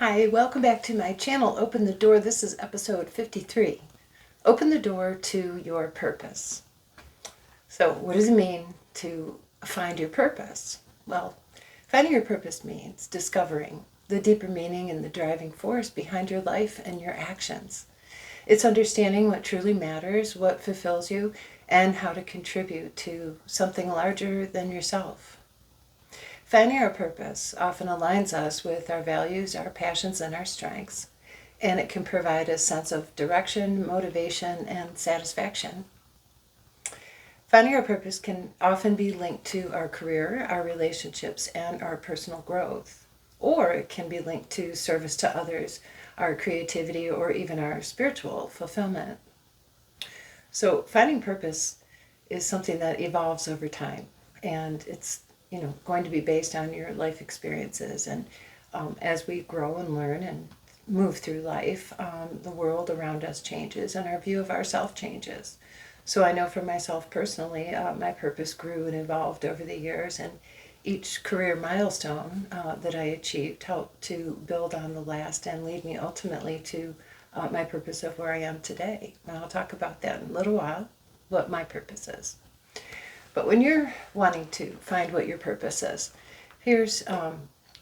Hi, welcome back to my channel, Open the Door. This is episode 53. Open the door to your purpose. So what does it mean to find your purpose? Well, finding your purpose means discovering the deeper meaning and the driving force behind your life and your actions. It's understanding what truly matters, what fulfills you, and how to contribute to something larger than yourself. Finding our purpose often aligns us with our values, our passions, and our strengths, and it can provide a sense of direction, motivation, and satisfaction. Finding our purpose can often be linked to our career, our relationships, and our personal growth, or it can be linked to service to others, our creativity, or even our spiritual fulfillment. So finding purpose is something that evolves over time, and it's going to be based on your life experiences. And as we grow and learn and move through life, the world around us changes and our view of ourself changes. So I know for myself personally, my purpose grew and evolved over the years, and each career milestone that I achieved helped to build on the last and lead me ultimately to my purpose of where I am today. And I'll talk about that in a little while, what my purpose is. But when you're wanting to find what your purpose is, here's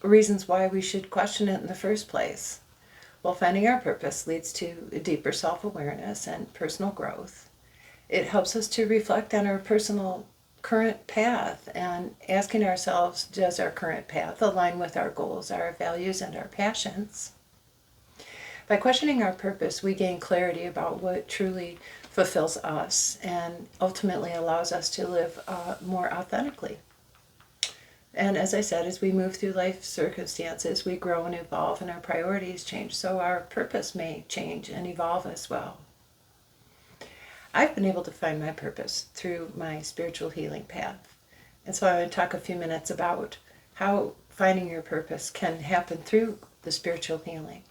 reasons why we should question it in the first place. Well, finding our purpose leads to a deeper self-awareness and personal growth. It helps us to reflect on our personal current path and asking ourselves, does our current path align with our goals, our values, and our passions? By questioning our purpose, we gain clarity about what truly fulfills us and ultimately allows us to live more authentically. And as I said, as we move through life circumstances, we grow and evolve and our priorities change, so our purpose may change and evolve as well. I've been able to find my purpose through my spiritual healing path. And so I want to talk a few minutes about how finding your purpose can happen through the spiritual healing.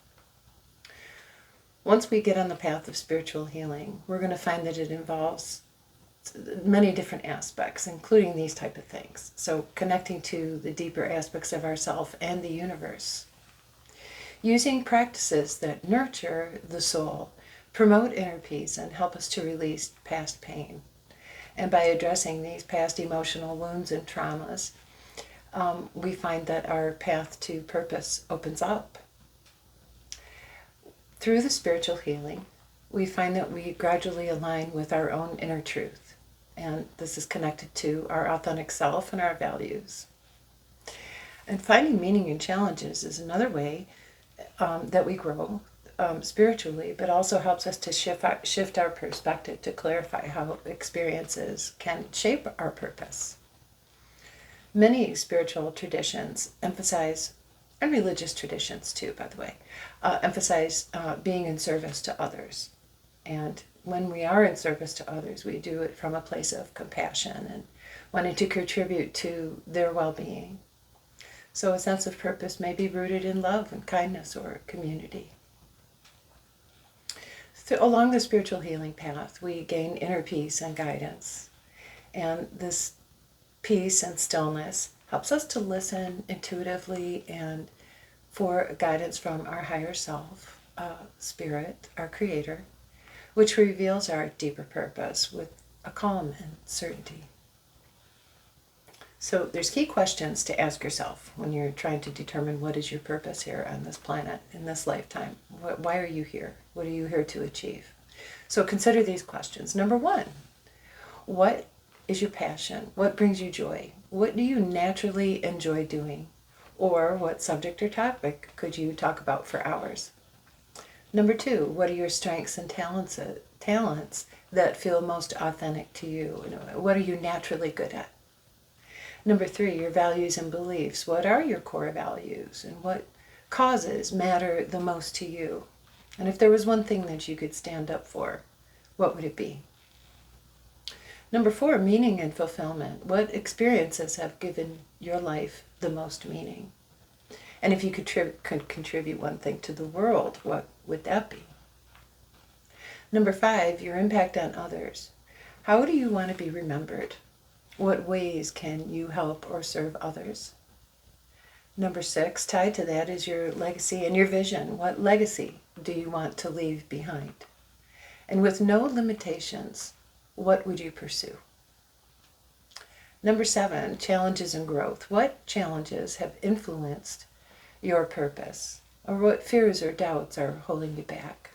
Once we get on the path of spiritual healing, we're going to find that it involves many different aspects, including these type of things. So connecting to the deeper aspects of ourself and the universe. Using practices that nurture the soul, promote inner peace, and help us to release past pain. And by addressing these past emotional wounds and traumas, we find that our path to purpose opens up. Through the spiritual healing, we find that we gradually align with our own inner truth. And this is connected to our authentic self and our values. And finding meaning in challenges is another way that we grow spiritually, but also helps us to shift our perspective to clarify how experiences can shape our purpose. Many spiritual traditions emphasize, and religious traditions too, by the way, emphasize being in service to others. And when we are in service to others, we do it from a place of compassion and wanting to contribute to their well-being. So a sense of purpose may be rooted in love and kindness or community. Along the spiritual healing path, we gain inner peace and guidance. And this peace and stillness helps us to listen intuitively and for guidance from our higher self, spirit, our creator, which reveals our deeper purpose with a calm and certainty. So there's key questions to ask yourself when you're trying to determine what is your purpose here on this planet, in this lifetime. Why are you here? What are you here to achieve? So consider these questions. Number one, what is your passion? What brings you joy? What do you naturally enjoy doing? Or what subject or topic could you talk about for hours? Number two, what are your strengths and talents that feel most authentic to you? What are you naturally good at? Number three, your values and beliefs. What are your core values and what causes matter the most to you? And if there was one thing that you could stand up for, what would it be? Number four, meaning and fulfillment. What experiences have given your life the most meaning? And if you could contribute one thing to the world, what would that be? Number five, your impact on others. How do you want to be remembered? What ways can you help or serve others? Number 6, tied to that, is your legacy and your vision. What legacy do you want to leave behind? And with no limitations, what would you pursue? Number 7, challenges and growth. What challenges have influenced your purpose? Or what fears or doubts are holding you back?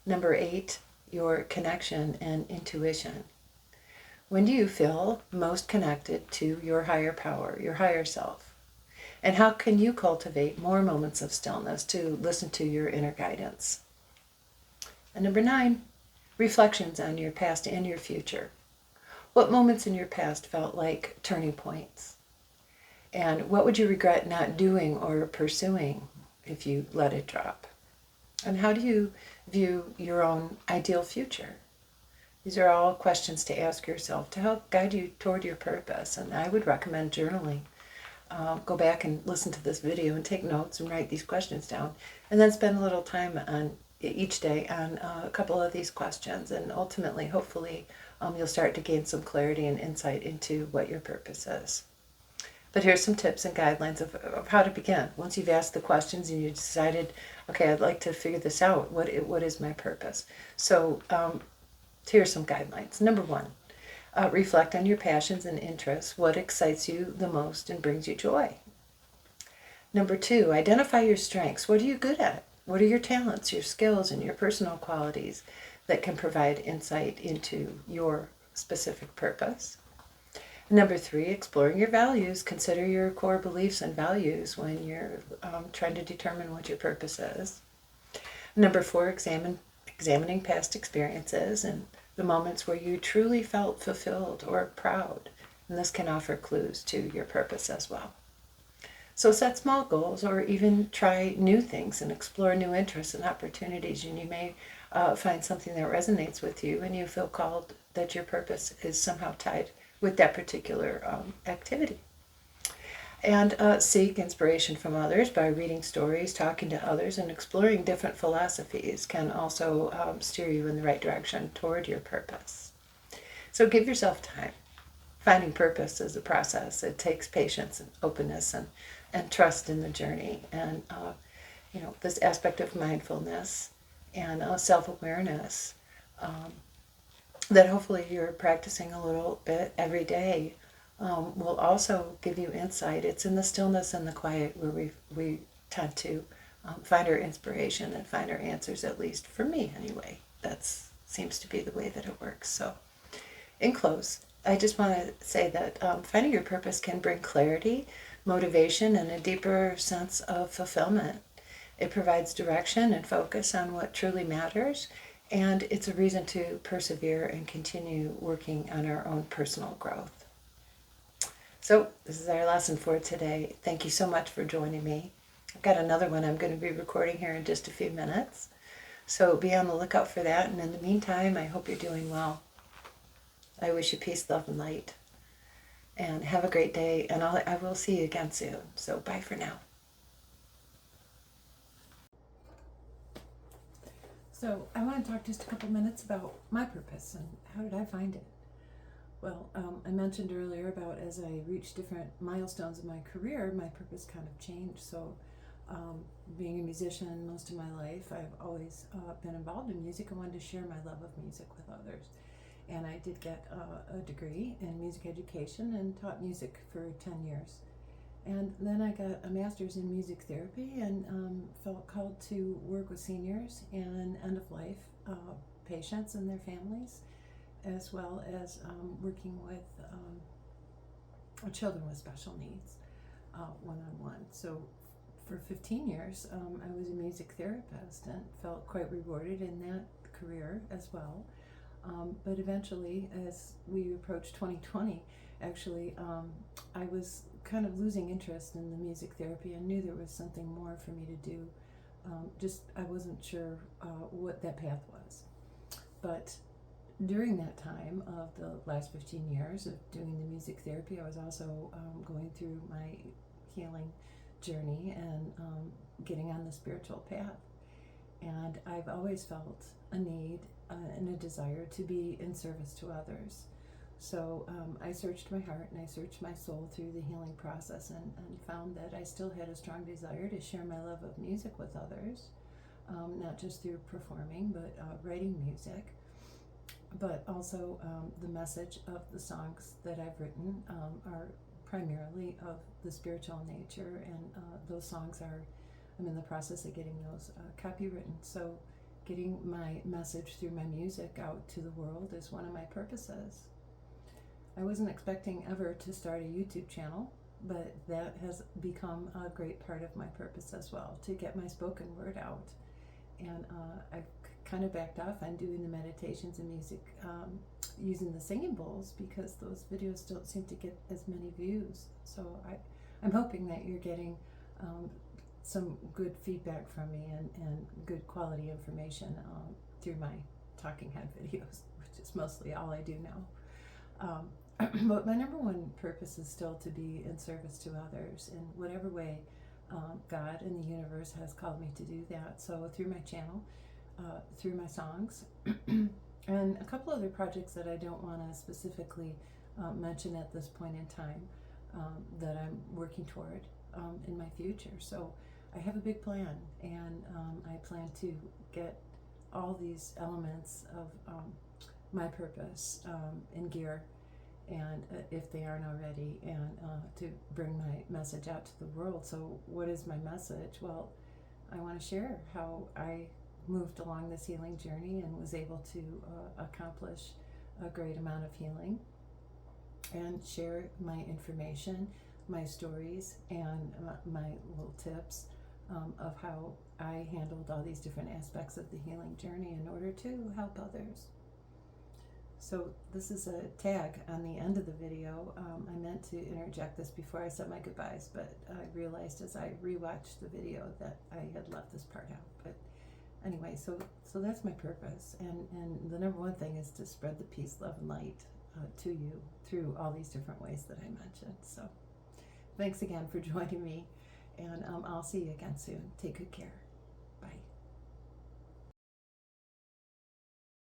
Number 8, your connection and intuition. When do you feel most connected to your higher power, your higher self? And how can you cultivate more moments of stillness to listen to your inner guidance? And number 9, reflections on your past and your future. What moments in your past felt like turning points? And what would you regret not doing or pursuing if you let it drop? And how do you view your own ideal future? These are all questions to ask yourself to help guide you toward your purpose. And I would recommend journaling. Go back and listen to this video and take notes and write these questions down. And then spend a little time on each day on a couple of these questions. And ultimately, hopefully, you'll start to gain some clarity and insight into what your purpose is. But here's some tips and guidelines of how to begin. Once you've asked the questions and you decided, okay, I'd like to figure this out. What is my purpose? So here's some guidelines. Number 1, reflect on your passions and interests. What excites you the most and brings you joy? Number 2, identify your strengths. What are you good at? What are your talents, your skills, and your personal qualities that can provide insight into your specific purpose? Number 3, exploring your values. Consider your core beliefs and values when you're trying to determine what your purpose is. Number 4, examining past experiences and the moments where you truly felt fulfilled or proud. And this can offer clues to your purpose as well. So set small goals or even try new things and explore new interests and opportunities. And you may find something that resonates with you and you feel called that your purpose is somehow tied with that particular activity. And seek inspiration from others by reading stories, talking to others, and exploring different philosophies can also steer you in the right direction toward your purpose. So give yourself time. Finding purpose is a process. It takes patience and openness and trust in the journey. And, this aspect of mindfulness and self-awareness that hopefully you're practicing a little bit every day will also give you insight. It's in the stillness and the quiet where we tend to find our inspiration and find our answers, at least for me anyway. That seems to be the way that it works. So in close, I just want to say that finding your purpose can bring clarity, motivation, and a deeper sense of fulfillment. It provides direction and focus on what truly matters, and it's a reason to persevere and continue working on our own personal growth. So this is our lesson for today. Thank you so much for joining me. I've got another one I'm going to be recording here in just a few minutes. So be on the lookout for that. And in the meantime, I hope you're doing well. I wish you peace, love, and light. And have a great day. And I will see you again soon. So bye for now. So I want to talk just a couple minutes about my purpose and how did I find it. Well, I mentioned earlier about as I reached different milestones in my career, my purpose kind of changed. So being a musician most of my life, I've always been involved in music. I wanted to share my love of music with others. And I did get a degree in music education and taught music for 10 years. And then I got a master's in music therapy and felt called to work with seniors and end-of-life patients and their families, as well as working with children with special needs one-on-one. So for 15 years, I was a music therapist and felt quite rewarded in that career as well. But eventually, as we approached 2020, actually, I was kind of losing interest in the music therapy. I knew there was something more for me to do. I wasn't sure what that path was. But during that time of the last 15 years of doing the music therapy, I was also going through my healing journey and getting on the spiritual path. And I've always felt a need and a desire to be in service to others. So I searched my heart and I searched my soul through the healing process, and found that I still had a strong desire to share my love of music with others, not just through performing, but writing music. But also, the message of the songs that I've written are primarily of the spiritual nature, and those songs I'm in the process of getting those copywritten. So, getting my message through my music out to the world is one of my purposes. I wasn't expecting ever to start a YouTube channel, but that has become a great part of my purpose as well, to get my spoken word out. And I've kind of backed off on doing the meditations and music using the singing bowls, because those videos don't seem to get as many views. So I'm hoping that you're getting some good feedback from me, and good quality information through my talking head videos, which is mostly all I do now. But my number one purpose is still to be in service to others in whatever way God and the universe has called me to do that. So through my channel, through my songs, and a couple other projects that I don't want to specifically mention at this point in time, that I'm working toward in my future. So I have a big plan, and I plan to get all these elements of my purpose in gear, and if they aren't already, and to bring my message out to the world. So what is my message? Well, I want to share how I moved along this healing journey and was able to accomplish a great amount of healing, and share my information, my stories, and my little tips of how I handled all these different aspects of the healing journey in order to help others. So this is a tag on the end of the video. I meant to interject this before I said my goodbyes, but I realized as I rewatched the video that I had left this part out. But anyway, so that's my purpose, and the number one thing is to spread the peace, love, and light to you through all these different ways that I mentioned. So thanks again for joining me, and I'll see you again soon. Take good care.